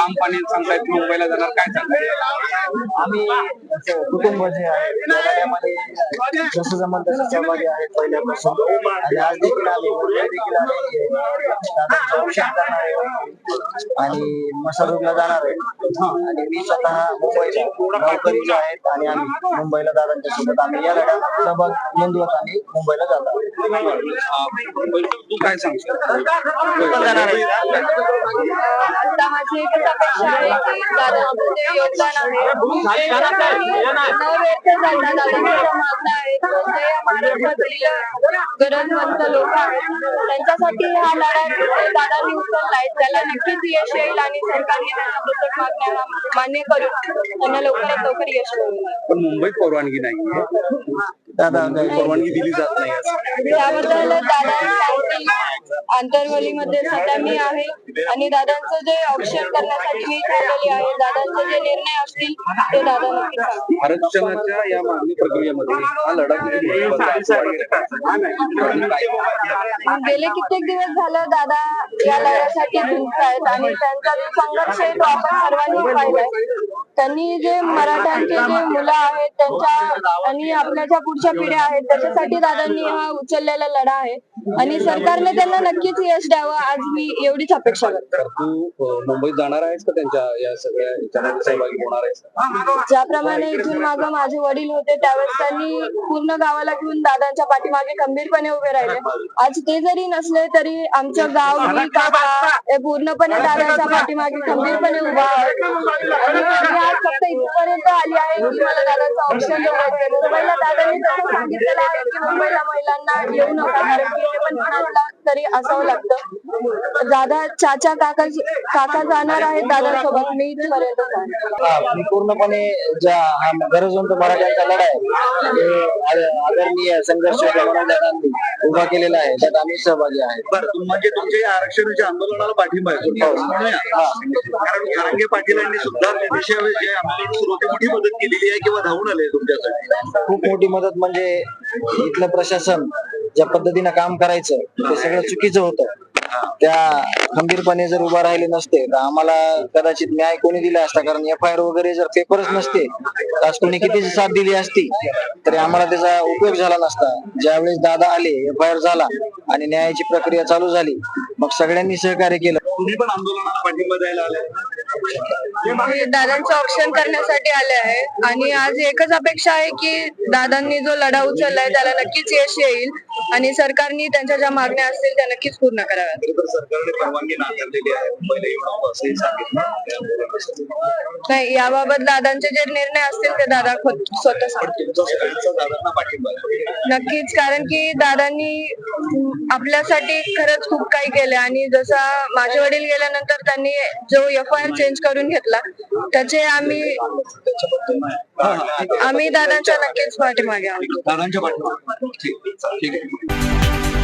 ठामपणे सांगतायत मुंबईला जाणार, काय सांगताय? आम्ही कुटुंब जे आहे त्या लढ्यामध्ये जसं जमल तसं सहभागी आहेत पहिल्यापासून, आणि आज देखील आम्ही मुंबई देखील आलेली आहे. दादांचं औक्षण करणार आहे आणि मसारूरला जाणार आहे. आणि मी स्वतः मुंबईला गावकरी जे आहेत आणि आम्ही मुंबईला दादांच्या सोबत आम्ही या लढ्यात सहभाग नोंदवत आम्ही मुंबईला जातो. तू काय सांगतो? आता माझी एकच अपेक्षा आहे की दादांचं जे योगदान आहे ते न व्यर्थ जाता दादांच्या ज्या मागण्या आहेत जे महाराष्ट्रातील गरजवंत लोक आहेत त्यांच्यासाठी हा लढा दादांनी उचललाय, त्याला नक्कीच यश येईल आणि सरकारने त्यांच्या प्रत्येक मागण्या मान्य करून त्यांना लवकरात लवकर यश मिळेल. पण मुंबईत परवानगी नाही, दादा परवानगी दिली जात नाही. त्याबद्दल दादा सांगतील. आंतरवलीमध्ये सध्या मी आहे आणि दादांचं जे ऑप्शन करण्यासाठी मी ठरलेली आहे. दादांचे जे निर्णय असतील ते दादा नक्की सांगतील. आरक्षणाच्या या मागणी प्रक्रियेमध्ये हा लढा किती महत्त्वाचा आहे? गेले कित्येक दिवस झालं दादा या लढ्यासाठी झुंजतायत आणि त्यांचा जो संघर्ष आहे तो आपण सर्वांनी पाहिलाय. त्यांनी जे मराठ्यांचे जे मुलं आहेत त्यांच्या आणि आपल्या ज्या पुढच्या पिढ्या आहेत त्याच्यासाठी दादांनी हा उचललेला लढा आहे आणि सरकारने त्यांना नक्कीच यश द्यावं आज मी एवढीच अपेक्षा करते. तू मुंबईत जाणार आहेस का त्यांच्या या सगळ्या याच्यामध्ये सहभागी होणार आहेस? ज्याप्रमाणे इथून मागं माझे वडील होते त्यावेळेस त्यांनी पूर्ण गावाला घेऊन दादांच्या पाठीमागे खंबीरपणे उभे राहिले. आज ते जरी नसले तरी आमचं गाव मी काका हे पूर्णपणे दादांच्या पाठीमागे खंबीरपणे उभा आहे. आणि मी आज फक्त इथपर्यंत आली आहे की मला दादाचं ऑप्शन द्यायचं. मुंबईला दादांनी तसं सांगितलेलं आहे की मुंबईला महिलांना येऊ नका कारण की ते पण कोणाला तरी असावं लागतं. दादा चाचा काका जाणार आहेत दादांसोबत, मी इथपर्यंत जाणार. मी पूर्णपणे ज्या हा गरजवंत मराठ्यांचा लढा आहे आदरणीय संघर्ष दादांनी उभा केलेला आहे त्यात आम्ही सहभागी आहे. बरं, म्हणजे तुमच्या आरक्षणाच्या आंदोलनाला पाठिंबा आहे. कारण जरांगे पाटीलांनी सुद्धा विदेशावेळेस जे आंदोलन सुरू होते मोठी मदत केलेली आहे किंवा धावून आले तुमच्यासाठी? खूप मोठी मदत. म्हणजे इथलं प्रशासन ज्या पद्धतीनं काम करायचं ते सगळं चुकीचं होतं. त्या खंबीरपणे जर उभा राहिले नसते तर आम्हाला कदाचित न्याय कोणी दिला असता. कारण FIR वगैरे जर पेपरच नसते तर आज कोणी किती साथ दिली असती तरी आम्हाला त्याचा उपयोग झाला नसता. ज्यावेळेस दादा आले, FIR झाला आणि न्यायाची प्रक्रिया चालू झाली, मग सगळ्यांनी सहकार्य केलं. तुम्ही पण आंदोलनाला पाठिंबा द्यायला आले? दादांचं ऑप्शन करण्यासाठी आले आहे आणि आज एकच अपेक्षा आहे की दादांनी जो लढा उचललाय त्याला नक्कीच यश येईल आणि सरकारने त्यांच्या ज्या मागण्या असतील त्या नक्कीच पूर्ण कराव्यात. सरकारने परवानगी नाकारलेली आहे मुंबईला येऊन असंही सांगितलं. नाही, याबाबत दादांचे जे निर्णय असतील ते दादा स्वतः सांगतील. दादांना पाठिंबा आहे नक्कीच, कारण की दादांनी आपल्यासाठी खरंच खूप काही केलं आणि जसा माझे वडील गेल्यानंतर त्यांनी जो FIR चेंज करून घेतला त्याचे आम्ही दादांच्या नक्कीच पाठीमागे आहोत. दादांच्या पाठिंबा. ठीक आहे.